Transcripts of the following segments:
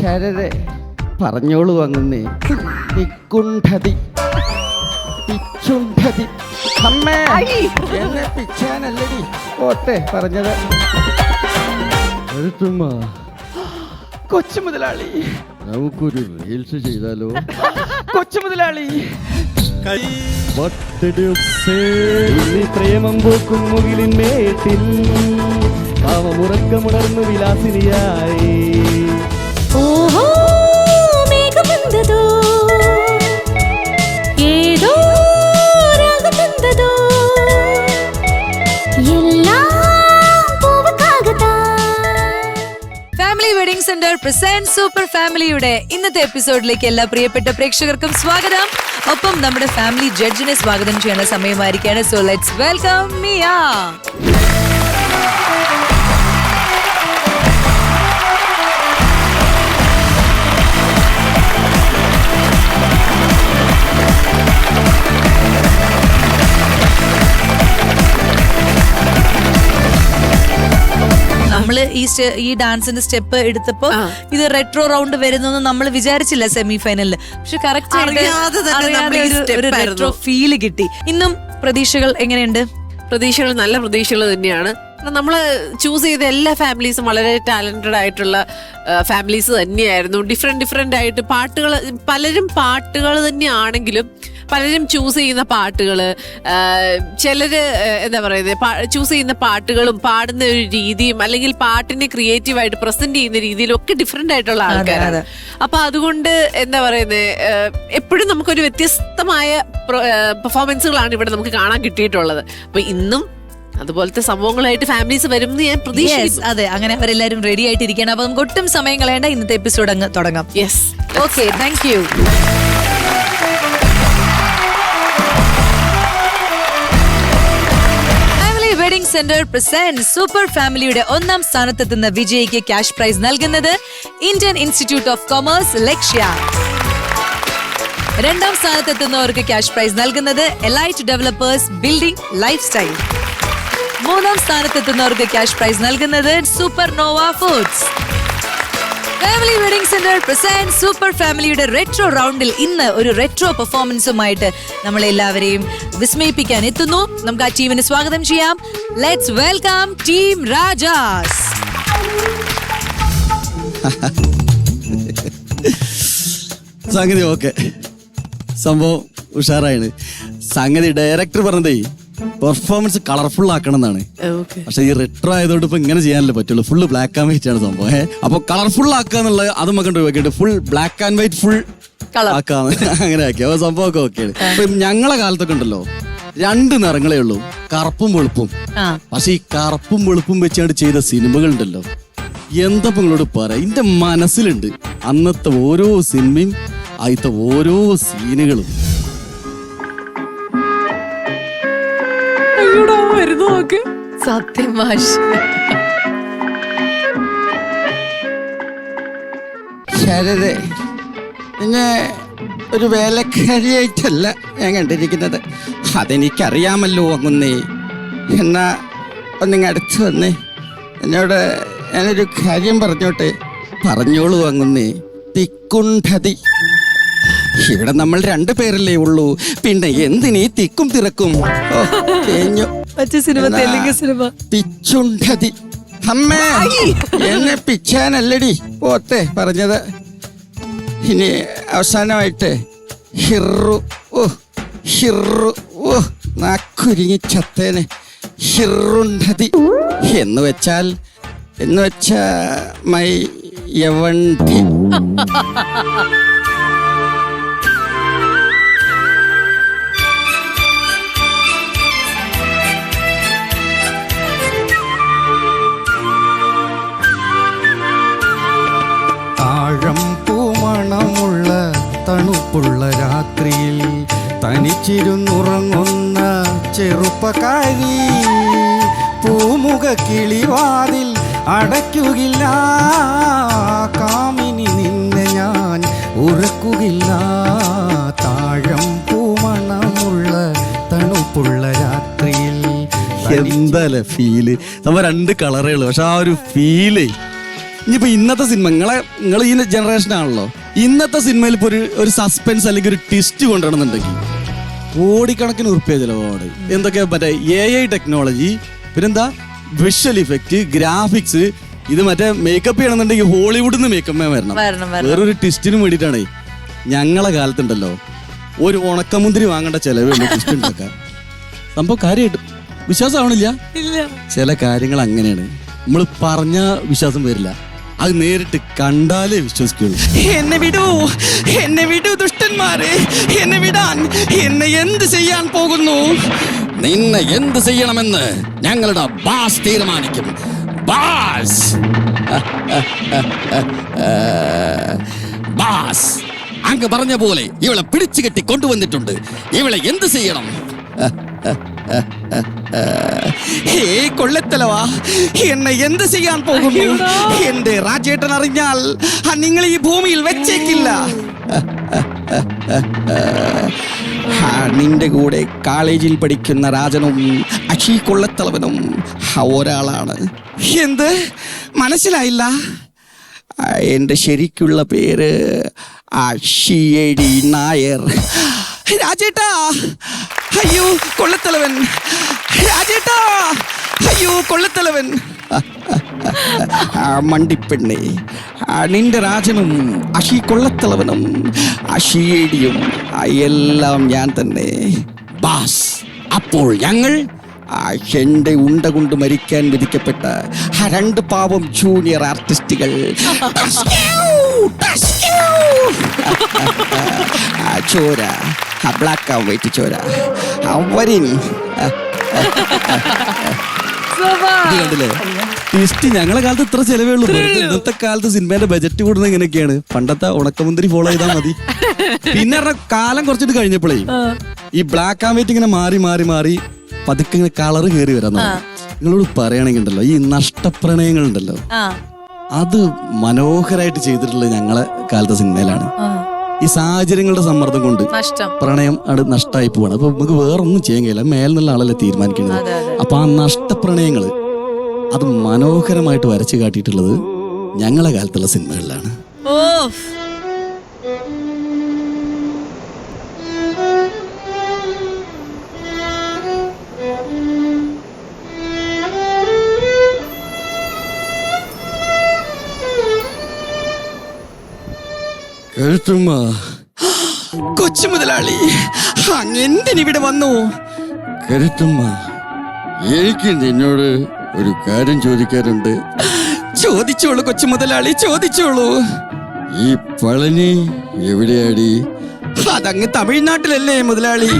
ശരരെ പറഞ്ഞോളൂ അങ്ങുന്നേ. പിക്കുണ്ഠതി പിച്ചുണ്ഠതി. അമ്മേ എന്നെ പിച്ചാനല്ലടി ഓട്ടെ പറഞ്ഞത്. കൊച്ചു മുതലാളി, നമുക്കൊരു റീൽസ് ചെയ്താലോ? കൊച്ചു മുതലാളി. പ്രേമം പോക്കും മുകിലിന്മേട്ടിൽ പാവമുറക്കമുണർന്നു വിലാസിനിയായി. ഓഹോ മേഘമന്ദതോ ഏതോ രാഗതന്ദതോ എല്ലാം പൂവക്കാകതാ. Family wedding centre present super ഫാമിലിയുടെ ഇന്നത്തെ എപ്പിസോഡിലേക്ക് എല്ലാ പ്രിയപ്പെട്ട പ്രേക്ഷകർക്കും സ്വാഗതം. ഒപ്പം നമ്മുടെ ഫാമിലി ജഡ്ജിനെ സ്വാഗതം ചെയ്യുന്ന സമയമായിരിക്കാണ്. So let's welcome Miya. നമ്മള് ഈ ഡാൻസിന്റെ സ്റ്റെപ്പ് എടുത്തപ്പോ ഇത് റെട്രോ റൗണ്ട് വരുന്നു നമ്മൾ വിചാരിച്ചില്ല സെമി ഫൈനലില്. പക്ഷെ കറക്റ്റ് റെട്രോ ഫീല് കിട്ടി. ഇന്നും പ്രതീക്ഷകൾ എങ്ങനെയുണ്ട്? പ്രതീക്ഷകൾ നല്ല പ്രതീക്ഷകൾ തന്നെയാണ്. നമ്മൾ ചൂസ് ചെയ്ത എല്ലാ ഫാമിലീസും വളരെ ടാലന്റഡ് ആയിട്ടുള്ള ഫാമിലീസ് തന്നെയായിരുന്നു. ഡിഫറെന്റ് ആയിട്ട് പാട്ടുകൾ, പലരും പാട്ടുകൾ തന്നെയാണെങ്കിലും പലരും ചൂസ് ചെയ്യുന്ന പാട്ടുകള്, ചിലര് എന്താ പറയുന്നത്, ചൂസ് ചെയ്യുന്ന പാട്ടുകളും പാടുന്ന ഒരു രീതിയും അല്ലെങ്കിൽ പാട്ടിനെ ക്രിയേറ്റീവായിട്ട് പ്രസന്റ് ചെയ്യുന്ന രീതിയിലും ഒക്കെ ഡിഫറെന്റ് ആയിട്ടുള്ള ആൾക്കാരാണ്. അപ്പൊ അതുകൊണ്ട് എന്താ പറയുന്നത്, എപ്പോഴും നമുക്കൊരു വ്യത്യസ്തമായ പെർഫോമൻസുകളാണ് ഇവിടെ നമുക്ക് കാണാൻ കിട്ടിയിട്ടുള്ളത്. അപ്പൊ ഇന്നും അതുപോലത്തെ സംഭവങ്ങളായിട്ട് ഫാമിലീസ് വരും എന്ന് ഞാൻ പ്രതീക്ഷിക്കുന്നു. അതെ, അങ്ങനെ അവരെല്ലാരും റെഡി ആയിട്ടിരിക്കുകയാണ്. അപ്പൊ നമുക്ക് ഒട്ടും സമയം കളയേണ്ട, ഇന്നത്തെ എപ്പിസോഡ് അങ്ങ് തുടങ്ങാം. Yes, okay, thank you. Wedding centre present super ഫാമിലിയുടെ ഒന്നാം സ്ഥാനത്തെത്തുന്ന വിജയിക്ക് ക്യാഷ് പ്രൈസ് നൽകുന്നത് Indian institute of commerce Lakshya. രണ്ടാം സ്ഥാനത്തെത്തുന്നവർക്ക് ക്യാഷ് പ്രൈസ് നൽകുന്നത് elite developers building lifestyle. മൂന്നാം സ്ഥാനത്തെത്തുന്നവർക്ക് ക്യാഷ് പ്രൈസ് നൽകുന്നത് super nova foods. Family wedding centre present super ഫാമിലിയുടെ റെട്രോ റൗണ്ടിൽ ഇന്ന് ഒരു റെട്രോ പെർഫോമൻസുമായിട്ട് നമ്മളെല്ലാവരെയും വിസ്മയിപ്പിക്കാൻ എത്തുന്നു. നമുക്ക് ആ ടീമിന് സ്വാഗതം ചെയ്യാം. Let's welcome team Rajas. സംഗതി ഓക്കെ, സംഭവം ഉഷാറായാണ്. സംഗതി ഡയറക്ടർ പറഞ്ഞതേ പെർഫോമൻസ് കളർഫുൾ ആക്കണം എന്നാണ്. പക്ഷെ ഈ റെട്രോ ആയതുകൊണ്ട് ഇപ്പൊ ഇങ്ങനെ ചെയ്യാനല്ലേ പറ്റുള്ളൂ. ഫുള്ള് ബ്ലാക്ക് ആൻഡ് വൈറ്റ് ആണ് സംഭവം. അപ്പൊ കളർഫുൾ ആക്കുക എന്നുള്ളത് അത് നമുക്ക് ഒഴിവാക്കിയിട്ട് full black and white full ആക്കാന്ന് അങ്ങനെ ആക്കി. അപ്പൊ സംഭവമൊക്കെ ഓക്കെയാണ്. ഇപ്പൊ ഞങ്ങളെ കാലത്തൊക്കെ ഉണ്ടല്ലോ രണ്ട് നിറങ്ങളേ ഉള്ളൂ, കറുപ്പും വെളുപ്പും. പക്ഷെ ഈ കറുപ്പും വെളുപ്പും വെച്ചാണ്ട് ചെയ്ത സിനിമകൾ ഉണ്ടല്ലോ, എന്താ നിങ്ങളോട് പറയാ, എന്റെ മനസ്സിലുണ്ട് അന്നത്തെ ഓരോ സിനിമയും ആദ്യത്തെ ഓരോ സീനുകളും. സത്യം മാഷ്. ശരരെ പിന്നെ ഒരു വേലക്കാരിയായിട്ടല്ല ഞാൻ കണ്ടിരിക്കുന്നത്, അതെനിക്കറിയാമല്ലോ അങ്ങുന്നേ. എന്നാ ഒന്നിങ്ങ് അടുത്ത് വന്നേ, എന്നോട് ഞാനൊരു കാര്യം പറഞ്ഞോട്ടെ. പറഞ്ഞോളൂ അങ്ങുന്നേ. തിക്കുണ്ഠതി. ഇവിടെ നമ്മൾ രണ്ടു പേരല്ലേ ഉള്ളൂ, പിന്നെ എന്തിനീ തിക്കും തിരക്കും? പിച്ചുണ്ഠതി. അമ്മേ എന്നെ പിച്ചാനല്ലടി ഓട്ടെ പറഞ്ഞത്. ഇനി അവസാനമായിട്ട് ഹിറു. ഓ ഹിറു, ഓ നാക്കുരുങ്ങി ചത്തേനെ. ഹിറുണ്ഠതി എന്ന് വെച്ചാ മൈ യവണ്ഠി. താഴം പൂമണമുള്ള തണുപ്പുള്ള രാത്രിയിൽ തനിച്ചിരുന്നുറങ്ങുന്ന ചെറുപ്പക്കാരി, പൂമുഖ കിളിവാതിൽ അടയ്ക്കുകില്ല കാമിനി, നിന്നെ ഞാൻ ഉറക്കുകില്ല. താഴം പൂമണമുള്ള തണുപ്പുള്ള രാത്രിയിൽ എന്താ ഫീല്. നമ്മ രണ്ട് കളറേ ഉള്ളു, പക്ഷെ ആ ഒരു ഫീല് ഇനിയിപ്പോ ഇന്നത്തെ സിനിമ നിങ്ങൾ ഈ ജനറേഷൻ ആണല്ലോ, ഇന്നത്തെ സിനിമയിൽ ഇപ്പൊ ഒരു സസ്പെൻസ് അല്ലെങ്കിൽ ഒരു ട്വിസ്റ്റ് കൊണ്ടുവരണമെന്നുണ്ടെങ്കിൽ കോടിക്കണക്കിന് ഉറുപ്പ്യ ചിലവാണ്. എന്തൊക്കെ മറ്റേ AI ടെക്നോളജി, പിന്നെന്താ വിഷ്വൽ ഇഫക്റ്റ്, ഗ്രാഫിക്സ്, ഇത് മറ്റേ മേക്കപ്പ് ചെയ്യണമെന്നുണ്ടെങ്കിൽ ഹോളിവുഡിൽ നിന്ന് മേക്കപ്പ് വരണം. വേറൊരു ട്വിസ്റ്റിനും വേണ്ടിയിട്ടാണ്. ഞങ്ങളെ കാലത്തുണ്ടല്ലോ ഒരു ഉണക്കമുന്തിരി വാങ്ങേണ്ട ചെലവേ ഉള്ളൂ ട്വിസ്റ്റ് ഉണ്ടാക്കാൻ. സംഭവം കാര്യമായിട്ട് വിശ്വാസമാവണില്ല. ചില കാര്യങ്ങൾ അങ്ങനെയാണ്, നമ്മൾ പറഞ്ഞ വിശ്വാസം വരില്ല, അത് നേരിട്ട് കണ്ടാലേ വിശ്വസിക്കുള്ളൂ. എന്നെ വിടൂ ദുഷ്ടന്മാരെ, എന്നെ വിടാൻ. എന്നെ എന്ത് ചെയ്യാൻ പോകുന്നു? നിന്നെ എന്ത് ചെയ്യണമെന്ന് ഞങ്ങളുടെ ബാസ് തീരുമാനിക്കും. ബാസ് ബാസ് അങ്ങ് പറഞ്ഞ പോലെ ഇവളെ പിടിച്ചു കെട്ടി കൊണ്ടുവന്നിട്ടുണ്ട്. ഇവളെ എന്ത് ചെയ്യണം? കൊള്ളത്തലവാ, എന്നെ എന്ത് ചെയ്യാൻ പോകുന്നു? എന്റെ രാജേട്ടൻ അറിഞ്ഞാൽ നിങ്ങൾ ഈ ഭൂമിയിൽ വെച്ചേക്കില്ല. നിന്റെ കൂടെ കോളേജിൽ പഠിക്കുന്ന രാജനും അക്ഷി കൊള്ളത്തലവനും ഒരാളാണ്. എന്ത് മനസ്സിലായില്ല? എന്റെ ശരിക്കുള്ള പേര് അഷിയടി നായർ. രാജേട്ടാ, അയ്യോ കൊള്ളത്തലവൻ. രാജേട്ടാ, അയ്യോ കൊള്ളത്തലവൻ. മണ്ടിപ്പെണ്ണെ, നിന്റെ രാജനും അഷി കൊള്ളത്തലവനും അഷിയേടിയും എല്ലാം ഞാൻ തന്നെ. ബാസ്, അപ്പോൾ ഞങ്ങൾ എന്റെ ഉണ്ട കൊണ്ട് മരിക്കാൻ വിധിക്കപ്പെട്ട 2 പാവം ജൂനിയർ ആർട്ടിസ്റ്റുകൾ. ചോര, ബ്ലാക്ക് ആൻഡ് വൈറ്റ് ചോര. അവരിൻ കണ്ടില്ലേ ട്വിസ്റ്റ്? ഞങ്ങളെ കാലത്ത് ഇത്ര ചെലവേ ഉള്ളൂ. ഇന്നത്തെ കാലത്ത് സിനിമേന്റെ ബജറ്റ് കൂടുന്നത് എങ്ങനെയൊക്കെയാണ്? പണ്ടത്തെ ഉണക്കമുന്തിരി ഫോളോ ചെയ്താൽ മതി. പിന്നെ കാലം കുറച്ചിട്ട് കഴിഞ്ഞപ്പോഴേ ഈ ബ്ലാക്ക് ആൻഡ് വൈറ്റ് ഇങ്ങനെ മാറി മാറി മാറി പതുക്കെ ഇങ്ങനെ കളറ് കയറി വരാൻ തുടങ്ങി. നിങ്ങളോട് പറയുകയാണെങ്കിൽ ഉണ്ടല്ലോ, ഈ നഷ്ടപ്രണയങ്ങൾ ഉണ്ടല്ലോ, അത് മനോഹരമായിട്ട് ചെയ്തിട്ടുള്ളത് ഞങ്ങളെ കാലത്തെ സിനിമയിലാണ്. ഈ സാഹചര്യങ്ങളുടെ സമ്മർദ്ദം കൊണ്ട് പ്രണയം അത് നഷ്ടമായി പോവാണ്. അപ്പൊ നമുക്ക് വേറൊന്നും ചെയ്യാൻ കഴിയില്ല, മേലെന്നുള്ള ആളല്ലേ തീരുമാനിക്കുന്നത്. അപ്പൊ ആ നഷ്ടപ്രണയങ്ങള് അത് മനോഹരമായിട്ട് വരച്ചു കാട്ടിയിട്ടുള്ളത് ഞങ്ങളെ കാലത്തുള്ള സിനിമകളിലാണ്. കൊച്ചു മുതലാളി, അങ്ങെന്തിനിവിടെ വന്നു? കരുത്തമ്മ, എനിക്ക് നിന്നോട് ഒരു കാര്യം ചോദിക്കാറുണ്ട്. ചോദിച്ചോളൂ കൊച്ചു മുതലാളി, ചോദിച്ചോളൂ. ഈ പളനി എവിടെയാടി? അതങ്ങ് തമിഴ്നാട്ടിലല്ലേ മുതലാളി?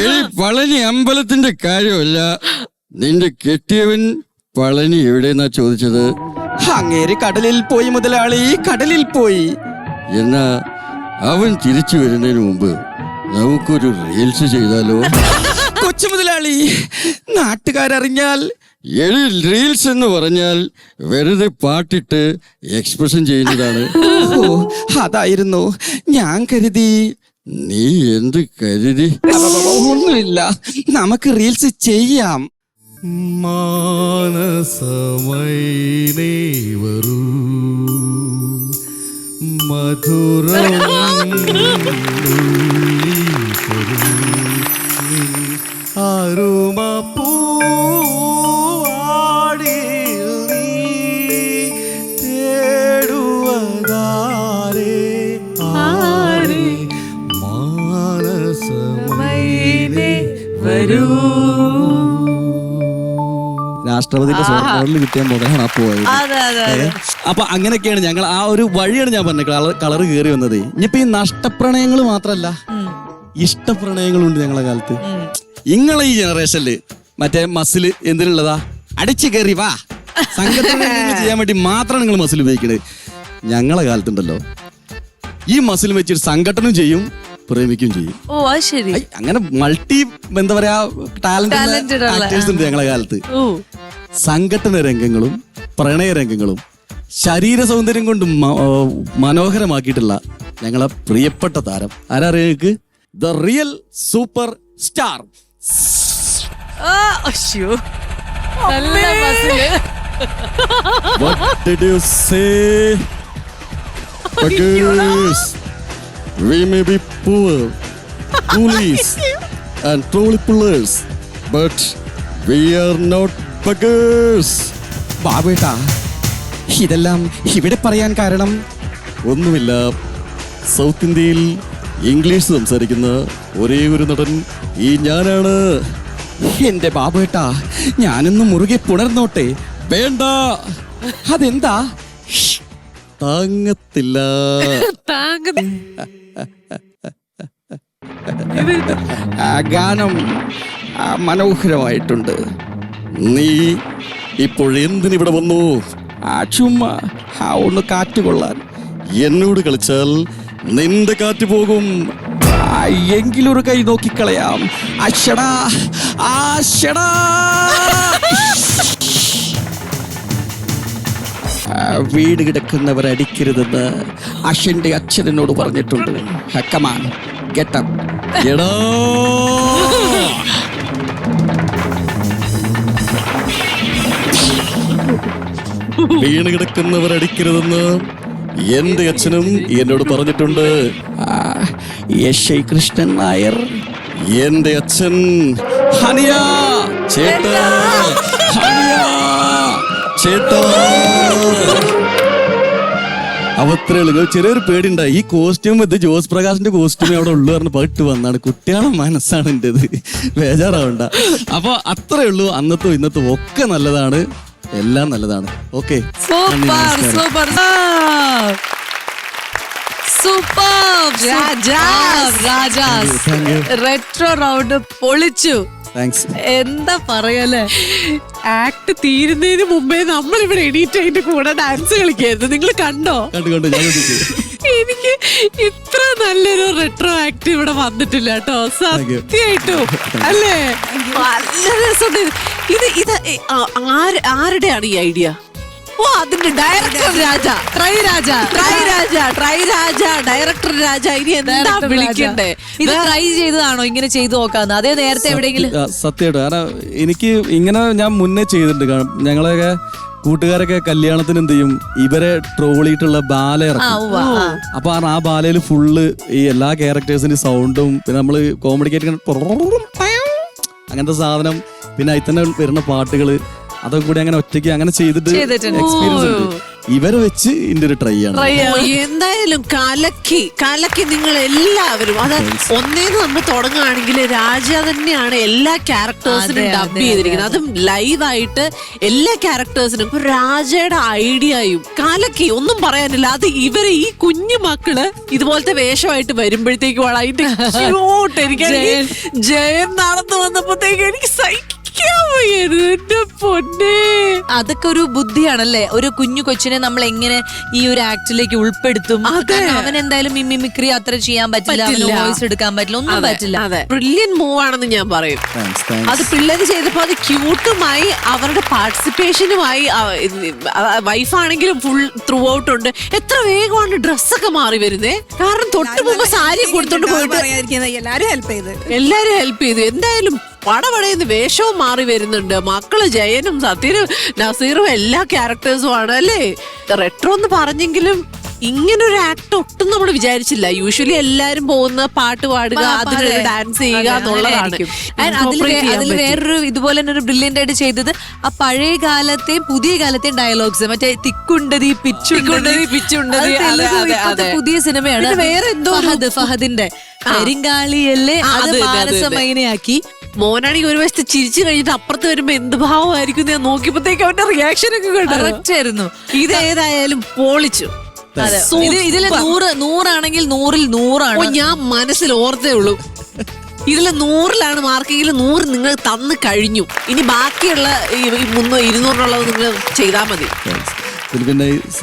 ഈ പളനി അമ്പലത്തിന്റെ കാര്യമല്ല, നിന്റെ കെട്ടിയവൻ പളനി എവിടെയെന്നാ ചോദിച്ചത്. അങ്ങേര് കടലിൽ പോയി മുതലാളി, കടലിൽ പോയി. എന്നാ അവൻ തിരിച്ചു വരുന്നതിന് മുമ്പ് നമുക്കൊരു റീൽസ് ചെയ്താലോ? കൊച്ചു മുതലാളി, നാട്ടുകാരറിഞ്ഞാൽ. റീൽസ് എന്ന് പറഞ്ഞാൽ വെറുതെ പാട്ടിട്ട് എക്സ്പ്രഷൻ ചെയ്യുന്നതാണ്. ഓ, അതായിരുന്നു ഞാൻ കരുതി. നീ എന്ത് കരുതി? ഒന്നുമില്ല, നമുക്ക് റീൽസ് ചെയ്യാം. മാനസമൈനേ വരൂ, മധുരം അരുമ പൂവാടിയിൽ നീ തേടുവതാരേ ആരേ മാനസമൈനേ വരൂ. രാഷ്ട്രപതിയുടെ സ്വർണ്ണ മെഡൽ കിട്ടിയ മുതലാണ് ആ പോയത്. അപ്പൊ അങ്ങനെയൊക്കെയാണ് ഞങ്ങൾ ആ ഒരു വഴിയാണ് ഞാൻ പറഞ്ഞത്, കളറ് കയറി വന്നത്. ഇനിയിപ്പോ ഈ നഷ്ടപ്രണയങ്ങൾ മാത്രല്ല, ഇഷ്ടപ്രണയങ്ങളുണ്ട് ഞങ്ങളെ കാലത്ത്. നിങ്ങളെ ഈ ജനറേഷനില് മറ്റേ മസില് എന്തിനുള്ളതാ? അടിച്ചു കയറി വാ, സംഘടന ചെയ്യാൻ വേണ്ടി മാത്രമാണ് നിങ്ങൾ മസിൽ ഉപയോഗിക്കുന്നത്. ഞങ്ങളെ കാലത്തുണ്ടല്ലോ ഈ മസിൽ വെച്ചിട്ട് സംഘടനം ചെയ്യും, പ്രേമിക്കും ചെയ്യും. ഓ അത് ശരി. അങ്ങനെ മൾട്ടി എന്താ പറയാ ടാലന്റഡ് ആക്ടേഴ്സ് ഉണ്ട് ഞങ്ങളെ കാലത്ത്. സംഘടന രംഗങ്ങളും പ്രണയ രംഗങ്ങളും ശരീര സൗന്ദര്യം കൊണ്ട് മനോഹരമാക്കിയിട്ടുള്ള ഞങ്ങളെ പ്രിയപ്പെട്ട താരം ആരാറിയക്ക്? The real superstar. What did you say? Beggars. We may be poor, coolies, and trolley pullers, but we are not beggars. ബാബേട്ടാ, ഇതെല്ലാം ഇവിടെ പറയാൻ കാരണം ഒന്നുമില്ല. സൗത്ത് ഇന്ത്യയിൽ ഇംഗ്ലീഷ് സംസാരിക്കുന്ന ഒരേ ഒരു നടൻ ഈ ഞാനാണ്. എന്റെ ബാബേട്ടാ, ഞാനൊന്ന് മുറുകെ പുണർന്നോട്ടെ. വേണ്ട, അതെന്താ? താങ്ങത്തില്ല. ആ ഗാനം മനോഹരമായിട്ടുണ്ട്. നീ ഇപ്പോഴെന്തിനിവിടെ വന്നു? ചുമ്മാ ഒന്ന് കാറ്റ് കൊള്ളാൻ. എന്നോട് കളിച്ചാൽ നിന്റെ കാറ്റ് പോകും. എങ്കിലൊരു കൈ നോക്കിക്കളയാം. അശ്ശടാ, ആശ്ശടാ. വീട് കിടക്കുന്നവർ അടിക്കരുതെന്ന് അശ്വന്റെ അച്ഛനോട് പറഞ്ഞിട്ടുണ്ട്. Come on, get up. എടാ, വീണ് കിടക്കുന്നവർ അടിക്കരുതെന്ന് എന്റെ അച്ഛനും എന്നോട് പറഞ്ഞിട്ടുണ്ട്. യശൈ കൃഷ്ണൻ നായർ, എന്റെ അച്ഛൻ. ഹനിയാ, ചേട്ടാ, ഹനിയാ. ചേട്ടാ. അവത്രയുള്ളൂ. ചെറിയൊരു പേടിണ്ടായി. ഈ കോസ്റ്റ്യൂം ഇത് ജോസ് പ്രകാശിന്റെ കോസ്റ്റ്യൂമേ അവിടെ ഉള്ളു പറഞ്ഞ് പാട്ട് വന്നാണ്. കുട്ടികളെ മനസ്സാണ് എന്റേത്, ബേജാറാവണ്ട. അപ്പൊ അത്രേ ഉള്ളൂ. അന്നത്തും ഇന്നത്തും ഒക്കെ നല്ലതാണ്, എല്ലാം നല്ലതാണ്. Okay, super super super Rajas. Retro round പൊളിച്ചു. താങ്ക്സ്. എന്താ പറയല്ലേ, ആക്ട് തീരുന്നതിന് മുമ്പേ നമ്മൾ ഇവിടെ എണീറ്റ് അതിന്റെ കൂടെ ഡാൻസ് കളിക്കായിരുന്നു. നിങ്ങൾ കണ്ടോ? കണ്ടു കണ്ടു, ഞാൻ കണ്ടിട്ട്. എനിക്ക് ഇത്ര നല്ലൊരു റെട്രോ ആക്ട് ഇവിടെ വന്നിട്ടില്ല കേട്ടോ, സത്യമായിട്ടും. അല്ലേ, നല്ല രസം. ഇത് ആരുടെയാണ് ഈ ഐഡിയ? ഓ, അതിന്റെ ഡയറക്ടർ രാജ, ട്രൈ രാജ, ഡയറക്ടർ രാജ. ഇനി എന്താ വിളിക്കണ്ടേ? ഇത് ട്രൈ ചെയ്തതാണോ ഇങ്ങനെ ചെയ്തു നോക്കാന്ന്? അതേ നേരത്തെ എവിടെയെങ്കിലും? സത്യമായിട്ട്, കാരണം എനിക്ക് ഇങ്ങനെ ഞാൻ മുന്നേ ചെയ്തിട്ടുണ്ട്. കാരണം ഞങ്ങളൊക്കെ കൂട്ടുകാരൊക്കെ കല്യാണത്തിന് എന്ത് ചെയ്യും, ഇവരെ ട്രോളിയിട്ടുള്ള ബാല ഇറക്കും. അപ്പൊ ആ ബാലയിൽ ഫുള്ള് ഈ എല്ലാ ക്യാരക്ടേഴ്സിന്റെ സൗണ്ടും പിന്നെ നമ്മള് കോമഡിക്കേറ്റ് അങ്ങനത്തെ സാധനം, പിന്നെ അതിൽ തന്നെ വരുന്ന പാട്ടുകള്, അതൊക്കെ കൂടി അങ്ങനെ ഒറ്റയ്ക്ക് അങ്ങനെ ചെയ്തിട്ട് എക്സ്പീരിയൻസ് ഉണ്ട്. ഇവരെ വെച്ച് ഇതിന്റെ ഒരു ട്രൈ ആണ്. എന്തായാലും കലക്കി നിങ്ങൾ എല്ലാവരും. അത് ഒന്നേന്ന് നമ്മൾ തുടങ്ങുകയാണെങ്കിൽ രാജ തന്നെയാണ് എല്ലാ ക്യാരക്ടേഴ്സിനും ഡബ് ചെയ്തിരിക്കുന്നത്. അതും ലൈവായിട്ട് എല്ലാ ക്യാരക്ടേഴ്സിനും. ഇപ്പൊ രാജയുടെ ഐഡിയയും കലക്കി, ഒന്നും പറയാനില്ല. അത് ഇവര് ഈ കുഞ്ഞു മക്കള് ഇതുപോലത്തെ വേഷമായിട്ട് വരുമ്പോഴത്തേക്കും അതിന്റെ ക്യൂട്ട്. എനിക്ക് ജയം നടന്നു വന്നപ്പോഴത്തേക്ക് എനിക്ക് അതൊക്കെ ഒരു ബുദ്ധിയാണല്ലേ. ഒരു കുഞ്ഞു കൊച്ചിനെ നമ്മൾ എങ്ങനെ ഈ ഒരു ആക്ടിലേക്ക് ഉൾപ്പെടുത്തും? അവൻ എന്തായാലും മിമിക്രി അത്ര ചെയ്യാൻ പറ്റില്ല, വോയിസ് എടുക്കാൻ പറ്റില്ല, ഒന്നും പറ്റില്ല. ബ്രില്യൻ മൂവ് ആണെന്ന് ഞാൻ പറയും. അത് പിള്ളേര് ചെയ്തപ്പോ അത് ക്യൂട്ടുമായി, അവരുടെ പാർട്ടിസിപ്പേഷനുമായി. വൈഫാണെങ്കിലും ഫുൾ ത്രൂ ഔട്ട് ഉണ്ട്. എത്ര വേഗമാണ് ഡ്രസ്സൊക്കെ മാറി വരുന്നേ. കാരണം തൊട്ട് മുമ്പ് സാരി കൊടുത്തോണ്ട് പോയിട്ട് എല്ലാരും ഹെൽപ്പ് ചെയ്തു. എന്തായാലും പടപടയുന്ന വേഷവും മാറി വരുന്നുണ്ട്. മക്കള് ജയനും സത്യനും നസീറും എല്ലാ ക്യാരക്ടേഴ്സും ആണ് അല്ലേ. റെട്രോ എന്ന് പറഞ്ഞെങ്കിലും ഇങ്ങനൊരു ആക്ട് ഒട്ടും നമ്മൾ വിചാരിച്ചില്ല. യൂഷ്വലി എല്ലാരും പോകുന്ന പാട്ട് പാടുക, അതിന് ഡാൻസ് ചെയ്യുക എന്നുള്ളതാണ്. അതിൽ വേറൊരു ഇതുപോലെ തന്നെ ഒരു ബ്രില്യന്റ് ആയിട്ട് ചെയ്തത് ആ പഴയ കാലത്തെയും പുതിയ കാലത്തെയും ഡയലോഗ്സ്, മറ്റേ തിക്കുണ്ടതി പിച്ചുണ്ടതി, പുതിയ സിനിമയാണ്. വേറെ എന്തോ ഫഹദിന്റെ കരിങ്കാളിയല്ലേ, അത് മാനസമൈനയാക്കി. മോനാണെങ്കിൽ ഒരു വശത്ത് ചിരിച്ചു കഴിഞ്ഞിട്ട് അപ്പുറത്ത് വരുമ്പോ എന്ത് ഭാവമായിരിക്കും ഞാൻ നോക്കിയപ്പോഴത്തേക്ക് അവന്റെ റിയാക്ഷൻ ഒക്കെ കറക്റ്റായിരുന്നു. ഇത് ഏതായാലും പൊളിച്ചു. ഇതില് 100 ആണെങ്കിൽ 100-ൽ 100 ഞാൻ മനസ്സിൽ ഓർത്തേ ഉള്ളൂ. ഇതില് 100-ലാണ് മാർക്കെങ്കിലും 100 നിങ്ങൾ തന്നു കഴിഞ്ഞു. ഇനി ബാക്കിയുള്ള 200-നുള്ളത് നിങ്ങൾ ചെയ്താൽ മതി.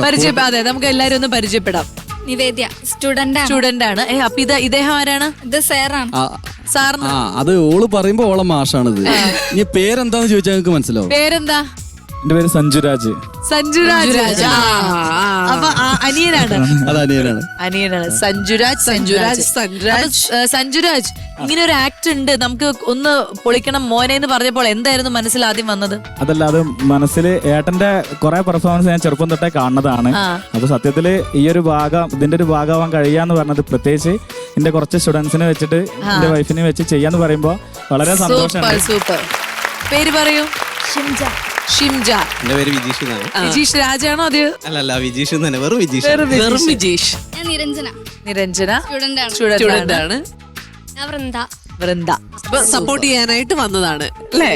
പരിചയപ്പെടാതെ നമുക്ക് എല്ലാരും ഒന്ന് പരിചയപ്പെടാം. നിവേദ്യ, സ്റ്റുഡന്റ് ആണ്. അപ്പൊ ഇദ്ദേഹം ആരാണ്? ഇത് സാറാണ്. അത് ഓള് പറയുമ്പോ ഓളെ മാഷാണിത്. ഇനി പേരെന്താന്ന് ചോദിച്ചാൽ നിങ്ങൾക്ക് മനസ്സിലാവും. പേരെന്താ? എന്റെ പേര് സഞ്ജുരാജ്. സഞ്ജുരാജ്. അപ്പൊ അനിയനാണ്. അത് അനിയനാണ്. അനിയനാണ് സഞ്ജുരാജ്. സഞ്ജുരാജ്, ഇങ്ങനെ ഒരു ആക്ട് ഉണ്ട്, നമുക്ക് ഒന്ന് പൊളിക്കണം മോനെ എന്ന് പറഞ്ഞപ്പോൾ എന്തായിരുന്നു മനസ്സിൽ ആദ്യം വന്നത്? അതല്ല, അത് മനസ്സിൽ ഏട്ടന്റെ കുറെ പെർഫോമൻസ് ഞാൻ ചെറുപ്പം തൊട്ടേ കാണുന്നതാണ്. അപ്പൊ സത്യത്തില് ഈ ഒരു ഭാഗം, ഇതിന്റെ ഒരു ഭാഗമാവാൻ കഴിയാന്ന് പറഞ്ഞത്, പ്രത്യേകിച്ച് എന്റെ കുറച്ച് സ്റ്റുഡൻസിനെ വെച്ചിട്ട് എന്റെ വൈഫിനെ വെച്ച് ചെയ്യാന്ന് പറയുമ്പോ വളരെ സന്തോഷമാണ്. സൂപ്പർ. പേര് പറയൂ. ഷിംജ. എന്റെ പേര് വിജീഷ് എന്നാണ്. വിജീഷ് രാജാണോ? അത് അല്ല വെജീഷ് തന്നെ, വെറും വിജീഷ്. വെറും വിജീഷ്. ഞാൻ നിരഞ്ജന, നിരഞ്ജന. സ്റ്റുഡന്റ് ആണ്. ഞാൻ വൃന്ദ. വൃന്ദ. സപ്പോർട്ട് ചെയ്യാനായിട്ട് വന്നതാണ് അല്ലേ?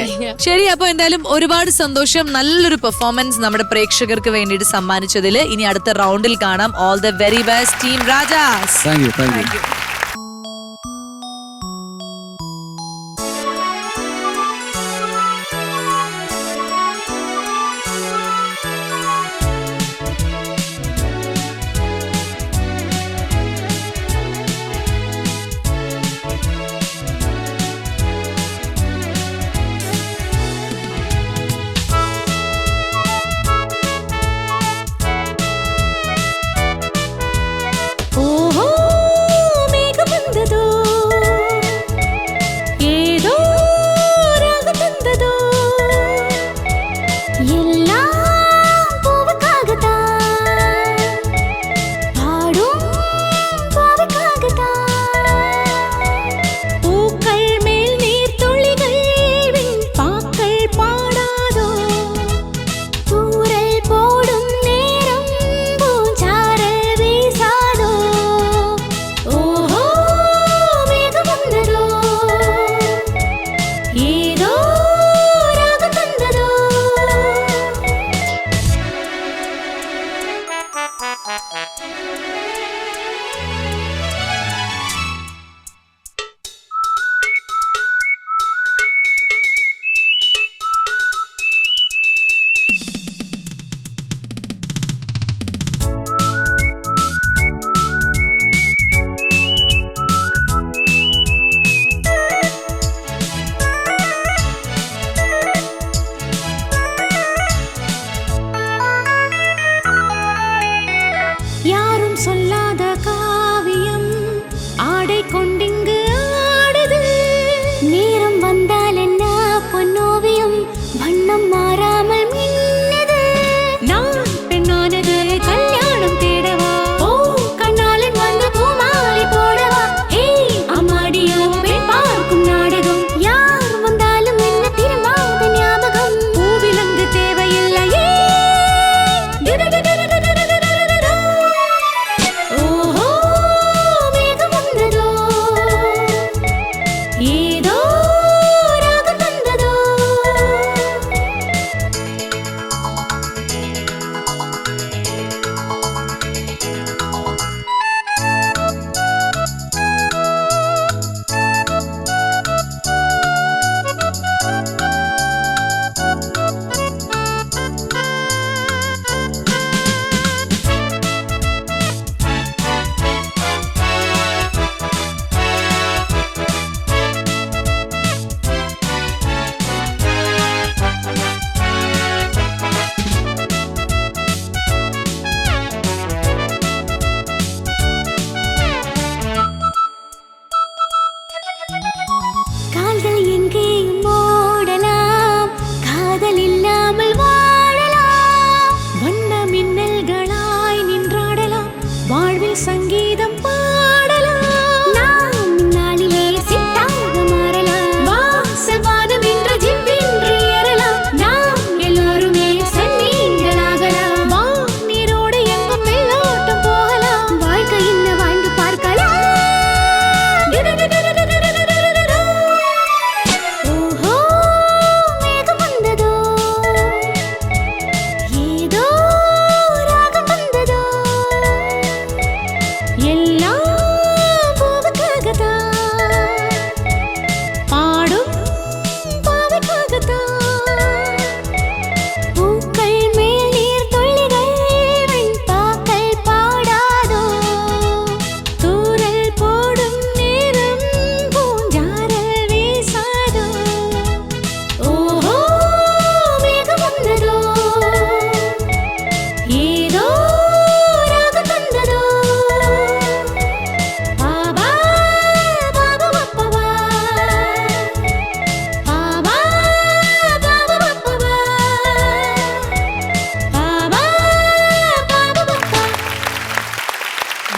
ശരി, അപ്പൊ എന്തായാലും ഒരുപാട് സന്തോഷം. നല്ലൊരു പെർഫോമൻസ് നമ്മുടെ പ്രേക്ഷകർക്ക് വേണ്ടിയിട്ട് സമ്മാനിച്ചതിൽ. ഇനി അടുത്ത റൗണ്ടിൽ കാണാം. All the very best team Rajas. Thank you. ഓഹോ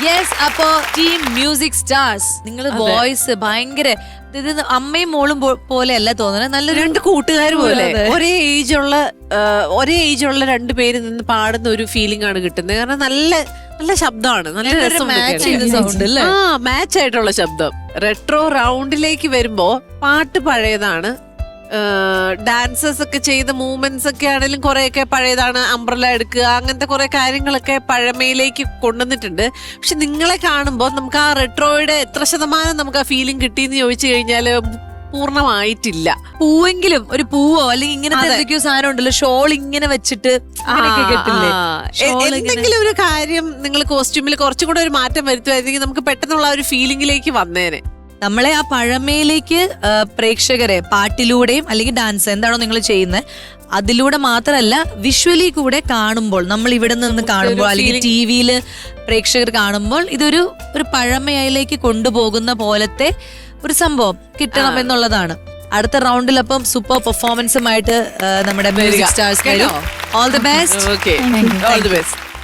യെസ്, അപ്പോ ടീം മ്യൂസിക് സ്റ്റാർസ് നിങ്ങൾ വോയിസ് ഭയങ്കര ഇത് അമ്മയും മോളും പോലെയല്ല തോന്നുന്നത്, നല്ലൊരു രണ്ട് കൂട്ടുകാർ പോലെ അതെ. ഒരേ ഏജുള്ള രണ്ടുപേര് നിന്ന് പാടുന്ന ഒരു ഫീലിംഗ് ആണ് കിട്ടുന്നത്. കാരണം നല്ല നല്ല ശബ്ദമാണ്, നല്ല രസം match ചെയ്ത sound അല്ലേ? ആ മാച്ച് ആയിട്ടുള്ള ശബ്ദം. റെട്രോ റൗണ്ടിലേക്ക് വരുമ്പോ പാട്ട് പഴയതാണ്, ഡാൻസസ് ഒക്കെ ചെയ്ത മൂവ്മെന്റ്സ് ഒക്കെ ആണെങ്കിലും കുറെയൊക്കെ പഴയതാണ്. അംബ്രല എടുക്കുക, അങ്ങനത്തെ കുറെ കാര്യങ്ങളൊക്കെ പഴമയിലേക്ക് കൊണ്ടുവന്നിട്ടുണ്ട്. പക്ഷെ നിങ്ങളെ കാണുമ്പോൾ നമുക്ക് ആ റെട്രോയുടെ എത്ര ശതമാനം നമുക്ക് ആ ഫീലിംഗ് കിട്ടിയെന്ന് ചോദിച്ചു കഴിഞ്ഞാല് പൂർണ്ണമായിട്ടില്ല. പൂവെങ്കിലും ഒരു പൂവോ അല്ലെങ്കിൽ ഇങ്ങനത്തെ എന്തൊക്കെയോ സാധനം ഉണ്ടല്ലോ, ഷോൾ ഇങ്ങനെ വെച്ചിട്ട് അങ്ങനെയൊക്കെ കെട്ടില്ലേ? എന്തെങ്കിലും ഒരു കാര്യം നിങ്ങൾ കോസ്റ്റ്യൂമിൽ കുറച്ചും കൂടെ ഒരു മാറ്റം വരുത്തുമായിരുന്നെങ്കിൽ നമുക്ക് പെട്ടെന്നുള്ള ഒരു ഫീലിംഗിലേക്ക് വന്നേനെ. നമ്മളെ ആ പഴമയിലേക്ക് പ്രേക്ഷകരെ പാട്ടിലൂടെയും അല്ലെങ്കിൽ ഡാൻസ് എന്താണോ നിങ്ങൾ ചെയ്യുന്നത് അതിലൂടെ മാത്രമല്ല വിഷ്വലി കൂടെ കാണുമ്പോൾ, നമ്മൾ ഇവിടെ നിന്ന് കാണുമ്പോൾ അല്ലെങ്കിൽ ടി വിയിൽ പ്രേക്ഷകർ കാണുമ്പോൾ ഇതൊരു പഴമയിലേക്ക് കൊണ്ടുപോകുന്ന പോലത്തെ ഒരു സംഭവം കിട്ടണം എന്നുള്ളതാണ്. അടുത്ത റൗണ്ടിൽ അപ്പം സൂപ്പർ പെർഫോമൻസുമായിട്ട് നമ്മുടെ music stars. All the best. Okay, all the best.